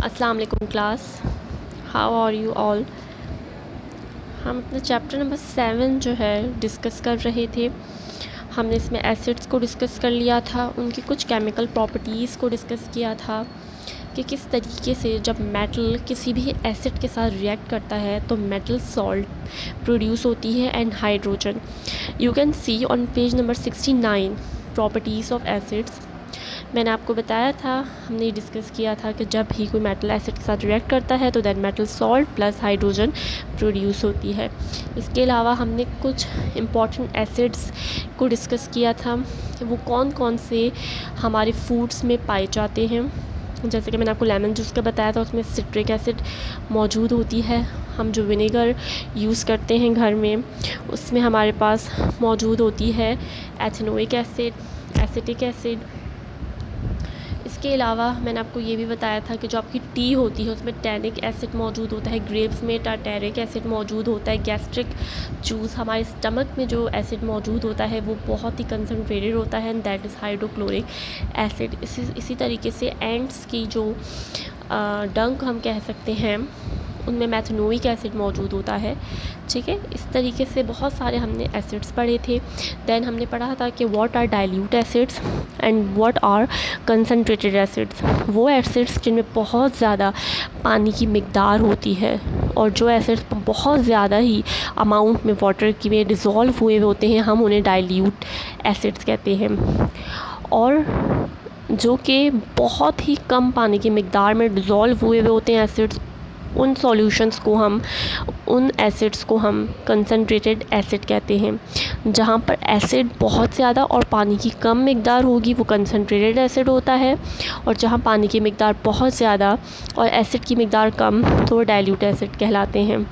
अस्सलाम वालेकुम class, how are you all. हम अपना चैप्टर नंबर 7 जो है डिस्कस कर रहे थे। हमने इसमें एसिड्स को डिस्कस कर लिया था, उनकी कुछ केमिकल प्रॉपर्टीज़ को डिस्कस किया था कि किस तरीके से जब मेटल किसी भी एसिड के साथ रिएक्ट करता है तो मेटल सॉल्ट प्रोड्यूस होती है and hydrogen. You can C on page number 69 properties of acids. मैंने आपको बताया था, हमने डिस्कस किया था कि जब भी कोई मेटल एसिड के साथ रिएक्ट करता है तो then metal salt plus hydrogen produce होती है। इसके अलावा हमने कुछ इम्पॉर्टेंट एसिड्स को डिस्कस किया था कि वो कौन कौन से हमारे फूड्स में पाए जाते हैं। जैसे कि मैंने आपको लेमन जूस का बताया था, उसमें सिट्रिक एसिड मौजूद होती है। हम जो विनेगर यूज़ करते हैं घर में उसमें हमारे पास मौजूद होती है एथेनोइक एसिड, एसिटिक एसिड। इसके अलावा मैंने आपको ये भी बताया था कि जो आपकी टी होती है उसमें टैनिक एसिड मौजूद होता है, ग्रेप्स में टार्टेरिक एसिड मौजूद होता है, गैस्ट्रिक जूस हमारे स्टमक में जो एसिड मौजूद होता है वो बहुत ही कंसनट्रेटेड होता है and that is hydrochloric acid. इसी तरीके से एंड्स की जो डंक हम कह सकते हैं उनमें मैथनोइक एसिड मौजूद होता है। ठीक है, इस तरीके से बहुत सारे हमने एसिड्स पढ़े थे। देन हमने पढ़ा था कि what are dilute acids and what are concentrated acids. वो एसिड्स जिनमें बहुत ज़्यादा पानी की मिकदार होती है और जो एसिड्स बहुत ज़्यादा ही अमाउंट में वाटर की में डिज़ोल्व हुए होते हैं हम उन्हें डाइल्यूट एसिड्स कहते हैं। और जो कि बहुत ही कम पानी की मिकदार में डिज़ोल्व हुए होते हैं एसिड्स, उन सॉल्यूशंस को हम उन एसिड्स को हम कंसनट्रेटेड एसिड कहते हैं। जहाँ पर एसिड बहुत ज़्यादा और पानी की कम मिकदार होगी वो कंसनट्रेटेड एसिड होता है, और जहाँ पानी की मिकदार बहुत ज़्यादा और एसिड की मिकदार कम तो वो डाइल्यूट एसिड कहलाते हैं।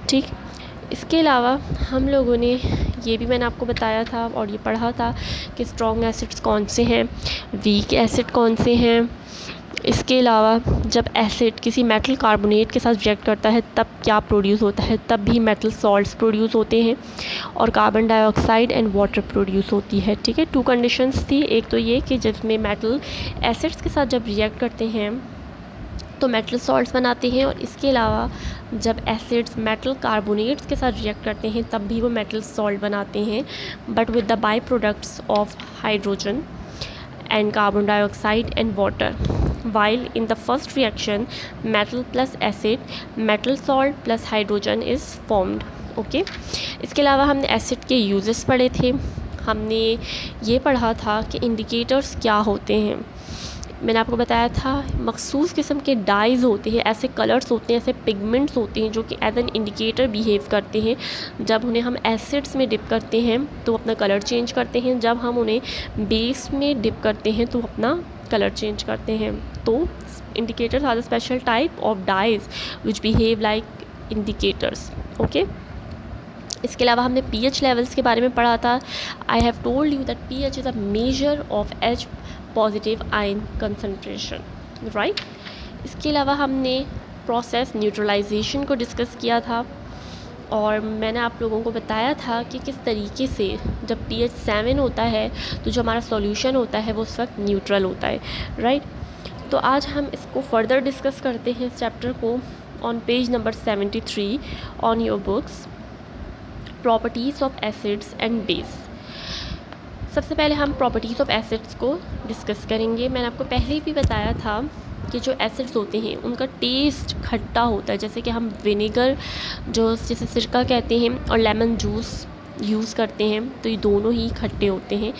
ठीक, इसके अलावा हम लोगों ने ये भी मैंने आपको बताया था और ये पढ़ा था कि स्ट्रॉन्ग एसिड्स कौन से हैं, वीक एसिड कौन से हैं। इसके अलावा जब एसिड किसी मेटल कार्बोनेट के साथ रिएक्ट करता है तब क्या प्रोड्यूस होता है, तब भी मेटल सॉल्ट्स प्रोड्यूस होते हैं और carbon dioxide and water produce होती है। ठीक है, 2 कंडीशंस थी। एक तो ये कि जिसमें मेटल एसिड्स के साथ जब रिएक्ट करते हैं तो मेटल सॉल्ट्स बनाते हैं, और इसके अलावा जब एसिड्स मेटल कार्बोनेट्स के साथ रिएक्ट करते हैं तब भी वो मेटल सॉल्ट बनाते हैं, but with the by products of hydrogen and carbon dioxide and water. While in the first reaction metal plus acid, metal salt plus hydrogen is formed. Okay, इसके अलावा हमने एसिड के यूजेस पढ़े थे। हमने ये पढ़ा था कि इंडिकेटर्स क्या होते हैं। मैंने आपको बताया था मखसूस किस्म के डाइज़ होते हैं, ऐसे कलर्स होते हैं, ऐसे पिगमेंट्स होते हैं जो कि एज एन इंडिकेटर बिहेव करते हैं। जब उन्हें हम एसिड्स में डिप करते हैं तो अपना कलर चेंज करते हैं, जब हम उन्हें बेस में डिप करते हैं तो अपना कलर चेंज करते हैं। तो indicators are the special type of dyes which behave like indicators. Okay, इसके अलावा हमने pH लेवल्स के बारे में पढ़ा था। I have told you that pH is a measure of H positive ion concentration, right. इसके अलावा हमने प्रोसेस न्यूट्रलाइजेशन को डिस्कस किया था, और मैंने आप लोगों को बताया था कि किस तरीके से जब pH 7 होता है तो जो हमारा सॉल्यूशन होता है वो उस वक्त न्यूट्रल होता है, राइट। तो आज हम इसको फर्दर डिस्कस करते हैं इस चैप्टर को on page number 73 on your books, properties of acids and base. सबसे पहले हम प्रॉपर्टीज़ ऑफ एसिड्स को डिस्कस करेंगे। मैंने आपको पहले भी बताया था कि जो एसिड्स होते हैं उनका टेस्ट खट्टा होता है, जैसे कि हम विनेगर जो जिसे सिरका कहते हैं और लेमन जूस यूज़ करते हैं तो ये दोनों ही खट्टे होते हैं,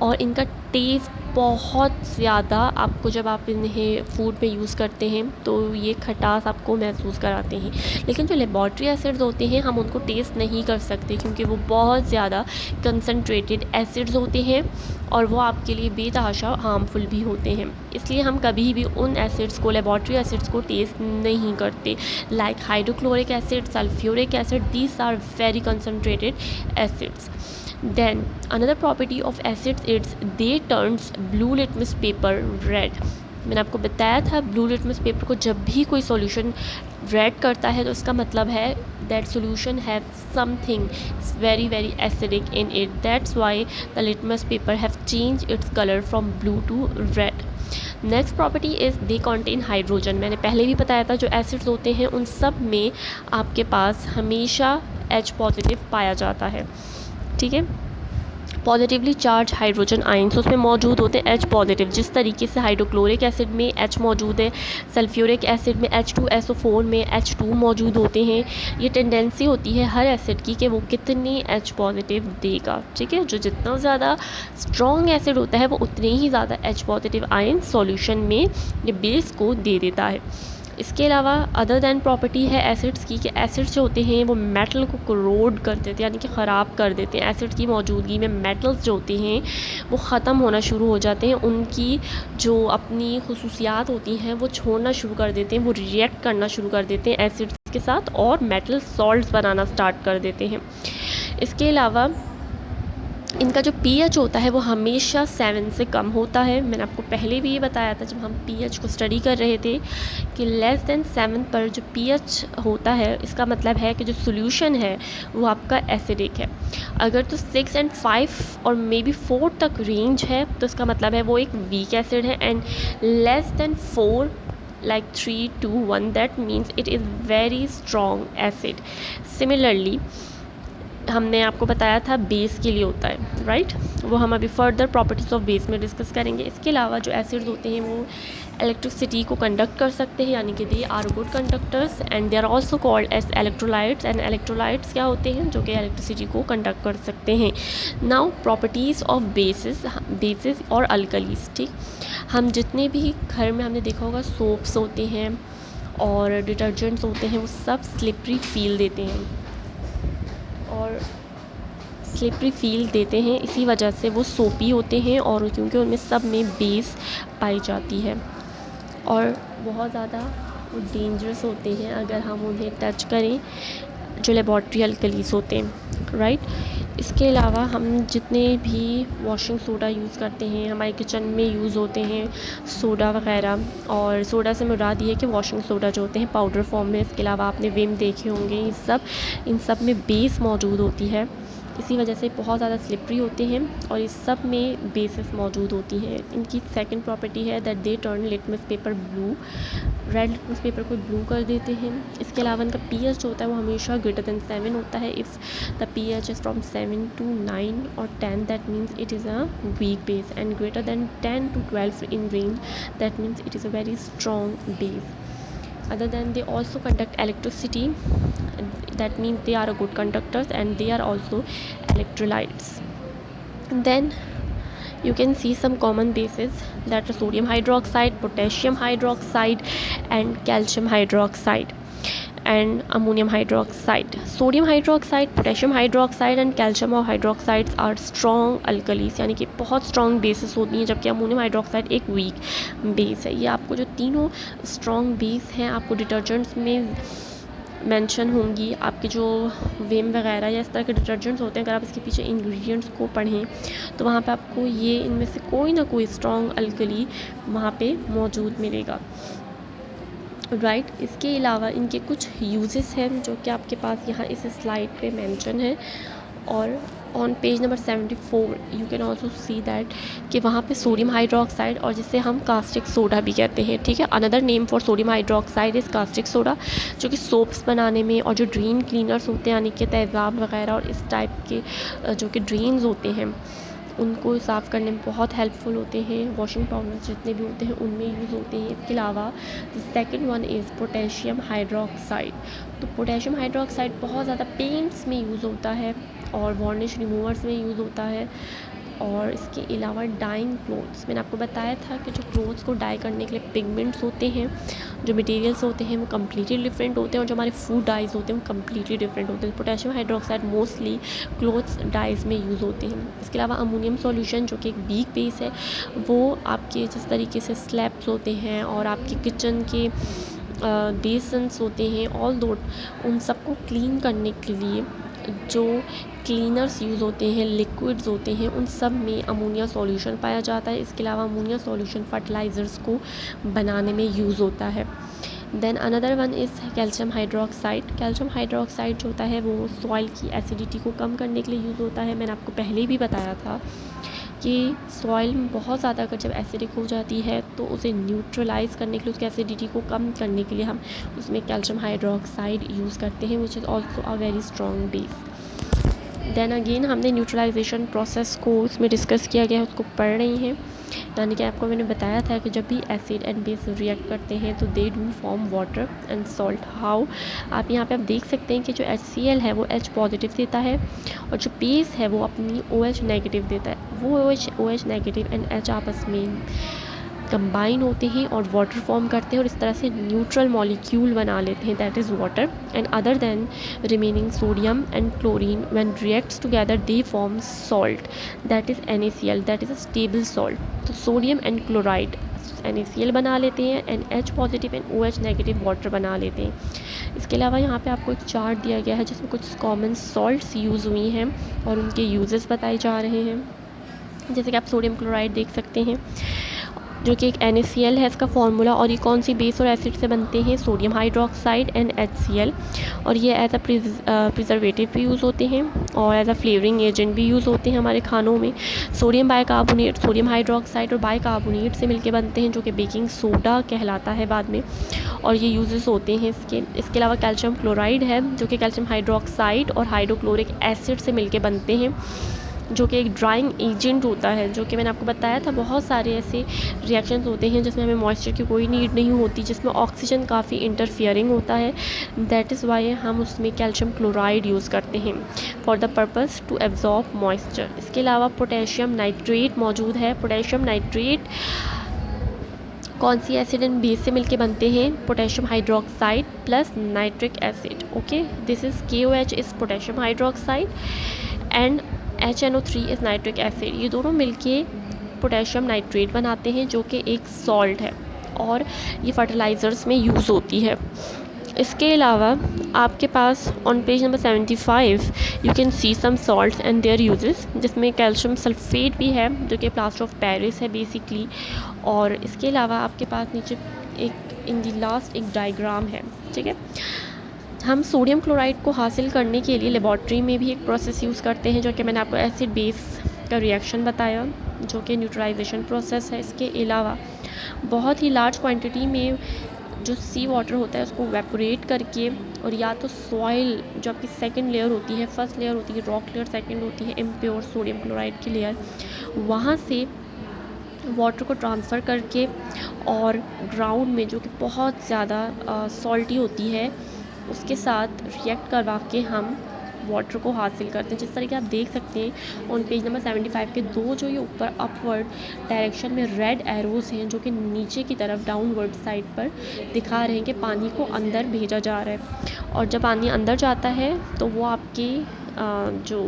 और इनका टेस्ट बहुत ज़्यादा आपको जब आप इन्हें फूड में यूज़ करते हैं तो ये खटास आपको महसूस कराते हैं। लेकिन जो लेबॉरेटरी एसिड्स होते हैं हम उनको टेस्ट नहीं कर सकते क्योंकि वो बहुत ज़्यादा कंसनट्रेटेड एसिड्स होते हैं और वो आपके लिए बेतहाशा हार्मफुल भी होते हैं। इसलिए हम कभी भी उन एसिड्स को, लेबॉरेटरी एसिड्स को टेस्ट नहीं करते। Like hydrochloric acid, sulphuric acid, these are very concentrated acids. Then another property of acids is they turns blue litmus paper red. मैंने आपको बताया था ब्लू लिटमस पेपर को जब भी कोई सॉल्यूशन रेड करता है तो इसका मतलब है that solution have something very very acidic in it, that's why the litmus paper have change its colour from blue to red. Next property is they contain hydrogen. मैंने पहले भी बताया था जो एसिड्स होते हैं उन सब में आपके पास हमेशा H पॉजिटिव पाया जाता है, ठीक है। पॉजिटिवली चार्ज हाइड्रोजन आयंस उसमें मौजूद होते हैं H पॉजिटिव। जिस तरीके से हाइड्रोक्लोरिक एसिड में H मौजूद है, सल्फ्यूरिक एसिड में H2SO4 में H2 मौजूद होते हैं। ये टेंडेंसी होती है हर एसिड की कि वो कितनी H पॉजिटिव देगा, ठीक है। जो जितना ज़्यादा स्ट्रॉन्ग एसिड होता है वो उतने ही ज़्यादा H पॉजिटिव आयन सॉल्यूशन में ये बेस को दे देता है। इसके अलावा अदर दैन प्रॉपर्टी है एसिड्स की कि एसिड्स जो होते हैं वो मेटल को करोड कर देते हैं, यानी कि ख़राब कर देते हैं। एसिड्स की मौजूदगी में मेटल्स जो होते हैं वो ख़त्म होना शुरू हो जाते हैं, उनकी जो अपनी खुसूसियात होती हैं वो छोड़ना शुरू कर देते हैं, वो रिएक्ट करना शुरू कर देते हैं एसिड्स के साथ और मेटल सॉल्ट्स बनाना स्टार्ट कर देते हैं। इसके अलावा इनका जो pH होता है वो हमेशा 7 से कम होता है। मैंने आपको पहले भी ये बताया था जब हम pH को स्टडी कर रहे थे कि लेस देन 7 पर जो pH होता है इसका मतलब है कि जो सोल्यूशन है वो आपका एसिडिक है। अगर तो 6 और 5 और मे बी 4 तक रेंज है तो इसका मतलब है वो एक वीक एसिड है, and less than 4 like 3, 2, 1 that means it is very strong acid. Similarly हमने आपको बताया था बेस के लिए होता है, राइट। वो हम अभी फर्दर प्रॉपर्टीज़ ऑफ बेस में डिस्कस करेंगे। इसके अलावा जो एसिड्स होते हैं वो इलेक्ट्रिसिटी को कंडक्ट कर सकते हैं, यानी कि they are good conductors and they are also called as electrolytes. And electrolytes क्या होते हैं? जो कि इलेक्ट्रिसिटी को कंडक्ट कर सकते हैं। नाउ प्रॉपर्टीज़ ऑफ बेसिस और अल्कलीज, ठीक। हम जितने भी घर में हमने देखा होगा सोप्स होते हैं और डिटर्जेंट्स होते हैं वो सब स्लिपरी फील देते हैं, और स्लिपरी फील देते हैं इसी वजह से वो सोपी होते हैं, और क्योंकि उनमें सब में बेस पाई जाती है और बहुत ज़्यादा वो डेंजरस होते हैं अगर हम उन्हें टच करें, जो लेबॉर्ट्री अल्कलीज होते हैं, राइट। इसके अलावा हम जितने भी वॉशिंग सोडा यूज़ करते हैं हमारे किचन में यूज़ होते हैं सोडा वगैरह, और सोडा से मुराद ये है कि वॉशिंग सोडा जो होते हैं पाउडर फॉर्म में। इसके अलावा आपने विम देखे होंगे, इन सब में बेस मौजूद होती है, इसी वजह से बहुत ज़्यादा स्लिपरी होते हैं और इस सब में बेसिस मौजूद होती हैं। इनकी सेकंड प्रॉपर्टी है that they turn litmus paper blue, red litmus paper को ब्लू कर देते हैं। इसके अलावा इनका pH जो होता है वो हमेशा ग्रेटर देन 7 होता है। If the pH is from 7 to 9 or 10 that means it is a weak base, and greater than 10 to 12 in range that means it is a very strong base. Other than they also conduct electricity, that means they are a good conductors and they are also electrolytes. Then you can see some common bases that are sodium hydroxide, potassium hydroxide and calcium hydroxide and ammonium hydroxide. Sodium hydroxide, potassium hydroxide and calcium hydroxides are strong alkalis, यानी कि बहुत strong bases होती हैं, जबकि ammonium hydroxide एक weak base है। ये आपको जो तीनों strong base हैं आपको डिटर्जेंट्स में मेंशन होंगी। आपके जो विम वगैरह या इस तरह के डिटर्जेंट्स होते हैं, अगर आप इसके पीछे इंग्रेडिएंट्स को पढ़ें तो वहाँ पे आपको ये इनमें से कोई ना कोई स्ट्रॉन्ग अल्कली वहाँ पे मौजूद मिलेगा, राइट। इसके अलावा इनके कुछ यूजेस हैं जो कि आपके पास यहाँ इस स्लाइड पे मेंशन है, और on page number 74 you can also see that कि वहाँ पे सोडियम हाइड्रोक्साइड, और जिसे हम कास्टिक सोडा भी कहते हैं, ठीक है। Another name for sodium hydroxide is caustic soda, जो कि सोप्स बनाने में और जो ड्रेन क्लीनर्स होते हैं यानी कि तेज़ाब वगैरह और इस टाइप के जो कि ड्रेन्स होते हैं उनको साफ़ करने में बहुत हेल्पफुल होते हैं। वॉशिंग पाउडर्स जितने भी होते हैं उनमें यूज़ होते हैं। इसके अलावा the second one is potassium hydroxide. तो पोटेशियम हाइड्रोक्साइड बहुत ज़्यादा पेंट्स में यूज़ होता है और वार्निश रिमूवर्स में यूज़ होता है, और इसके अलावा डाइंग क्लोथ्स, मैंने आपको बताया था कि जो क्लोथ्स को डाई करने के लिए पिगमेंट्स होते हैं, जो मटेरियल्स होते हैं वो कम्प्लीटली डिफरेंट होते हैं, और जो हमारे फूड डाइज होते हैं वो कम्प्लीटली डिफरेंट होते हैं। Potassium hydroxide mostly clothes dyes में यूज़ होते हैं। इसके अलावा अमोनियम सॉल्यूशन जो कि एक वीक बेस है, वो आपके जिस तरीके से स्लैब्स होते हैं और आपके किचन के बेसन्स होते हैं, ऑल दो उन सबको क्लीन करने के लिए जो क्लीनर्स यूज़ होते हैं, लिक्विड्स होते हैं, उन सब में अमोनिया सॉल्यूशन पाया जाता है। इसके अलावा अमोनिया सॉल्यूशन फर्टिलाइज़र्स को बनाने में यूज़ होता है। Then another one is calcium hydroxide. Calcium hydroxide जो होता है वो सॉइल की एसिडिटी को कम करने के लिए यूज़ होता है। मैंने आपको पहले भी बताया था कि सॉइल में बहुत ज़्यादा अगर जब एसिडिक हो जाती है तो उसे न्यूट्रलाइज़ करने के लिए, उसकी एसिडिटी को कम करने के लिए हम उसमें कैल्शियम हाइड्रोक्साइड यूज़ करते हैं, which is also a very strong base. Then again हमने न्यूट्रलाइजेशन प्रोसेस को उसमें डिस्कस किया गया है, उसको पढ़ रही हैं। यानी कि आपको मैंने बताया था कि जब भी एसिड एंड बेस रिएक्ट करते हैं तो they do form water and salt. How, आप यहाँ पे आप देख सकते हैं कि जो HCl है वो H पॉजिटिव देता है और जो बेस है वो अपनी OH नेगेटिव देता है। वो OH नेगेटिव एंड H आपस में कंबाइन होते हैं और वाटर फॉर्म करते हैं और इस तरह से न्यूट्रल मॉलिक्यूल बना लेते हैं, that is water. And other than remaining sodium and chlorine when reacts together they form salt, that is NaCl, that is a stable salt. तो सोडियम एंड क्लोराइड NaCl बना लेते हैं and H positive and OH negative water बना लेते हैं। इसके अलावा यहाँ पे आपको एक चार्ट दिया गया है जिसमें कुछ कॉमन सॉल्ट्स यूज़ हुई हैं और उनके यूजेस बताए जा रहे हैं। जैसे कि आप सोडियम क्लोराइड देख सकते हैं जो कि एक NaCl है इसका फॉर्मूला, और ये कौन सी बेस और एसिड से बनते हैं, सोडियम हाइड्रोक्साइड एंड HCl। और ये एज अ प्रिजर्वेटिव भी यूज़ होते हैं और एज अ फ्लेवरिंग एजेंट भी यूज़ होते हैं हमारे खानों में। सोडियम बाइकार्बोनेट, सोडियम हाइड्रोक्साइड और बाइकार्बोनेट से मिलकर बनते हैं जो कि बेकिंग सोडा कहलाता है बाद में, और ये यूजेस होते हैं इसके अलावा कैल्शियम क्लोराइड है जो कि कैल्शियम हाइड्रोक्साइड और हाइड्रोक्लोरिक एसिड से मिलकर बनते हैं, जो कि एक ड्राइंग एजेंट होता है। जो कि मैंने आपको बताया था बहुत सारे ऐसे रिएक्शंस होते हैं जिसमें हमें मॉइस्चर की कोई नीड नहीं होती, जिसमें ऑक्सीजन काफ़ी इंटरफियरिंग होता है, दैट इज़ वाई हम उसमें कैल्शियम क्लोराइड यूज़ करते हैं for the purpose to absorb moisture. इसके अलावा पोटेशियम नाइट्रेट मौजूद है। पोटेशियम नाइट्रेट कौन सी एसिड एंड बेस से मिलके बनते हैं, potassium hydroxide plus nitric acid. Okay, this is KOH is potassium hydroxide and HNO3 is nitric acid. ये दोनों मिलके पोटेशियम नाइट्रेट बनाते हैं जो कि एक सॉल्ट है और ये फर्टिलाइज़र्स में यूज़ होती है। इसके अलावा आपके पास on page number 75 you can see some salts and their uses, जिसमें कैल्शियम सल्फेट भी है जो कि प्लास्टर ऑफ पेरिस है बेसिकली। और इसके अलावा आपके पास नीचे एक इन द लास्ट एक डायग्राम है, ठीक है। हम सोडियम क्लोराइड को हासिल करने के लिए लेबॉर्ट्री में भी एक प्रोसेस यूज़ करते हैं जो कि मैंने आपको एसिड बेस का रिएक्शन बताया जो कि न्यूट्रलाइजेशन प्रोसेस है। इसके अलावा बहुत ही लार्ज क्वांटिटी में जो सी वाटर होता है उसको वेपोरेट करके, और या तो सॉइल जो आपकी सेकंड लेयर होती है, फर्स्ट लेयर होती है रॉक लेयर, सेकंड होती है इम्प्योर सोडियम क्लोराइड की लेयर, वहाँ से वाटर को ट्रांसफ़र करके और ग्राउंड में जो कि बहुत ज़्यादा सॉल्टी होती है उसके साथ रिएक्ट करवा के हम वाटर को हासिल करते हैं। जिस तरीके आप देख सकते हैं ऑन पेज नंबर 75 के दो जो ये ऊपर अपवर्ड डायरेक्शन में रेड एरोज हैं जो कि नीचे की तरफ डाउनवर्ड साइड पर दिखा रहे हैं कि पानी को अंदर भेजा जा रहा है, और जब पानी अंदर जाता है तो वो आपके जो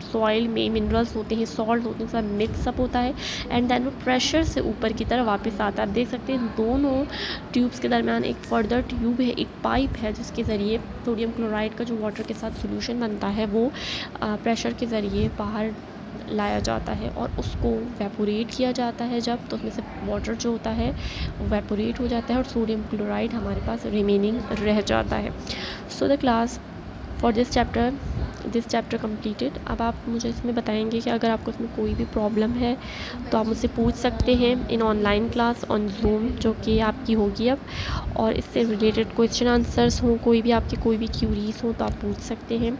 सॉइल में मिनरल्स होते हैं, सॉल्ट होते हैं, सब मिक्सअप होता है एंड देन वो प्रेशर से ऊपर की तरफ वापस आता है। आप देख सकते हैं दोनों ट्यूब्स के दरमियान एक फर्दर ट्यूब है, एक पाइप है जिसके ज़रिए सोडियम क्लोराइड का जो वाटर के साथ सोल्यूशन बनता है वो प्रेशर के ज़रिए बाहर लाया जाता है और उसको वेपोरेट किया जाता है जब, तो उसमें से वाटर जो होता है वो वेपोरेट हो जाता है और सोडियम क्लोराइड हमारे पास रिमेनिंग रह जाता है। So the class for this chapter completed. अब आप मुझे इसमें बताएंगे कि अगर आपको इसमें कोई भी प्रॉब्लम है तो आप मुझसे पूछ सकते हैं इन ऑनलाइन क्लास ऑन जूम जो कि आपकी होगी अब, और इससे रिलेटेड क्वेश्चन आंसर्स हों, कोई भी क्यूरीज हो तो आप पूछ सकते हैं।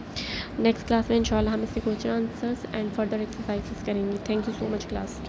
नेक्स्ट क्लास में इंशाल्लाह हम इससे question answers and further exercises करेंगे। Thank you so much class.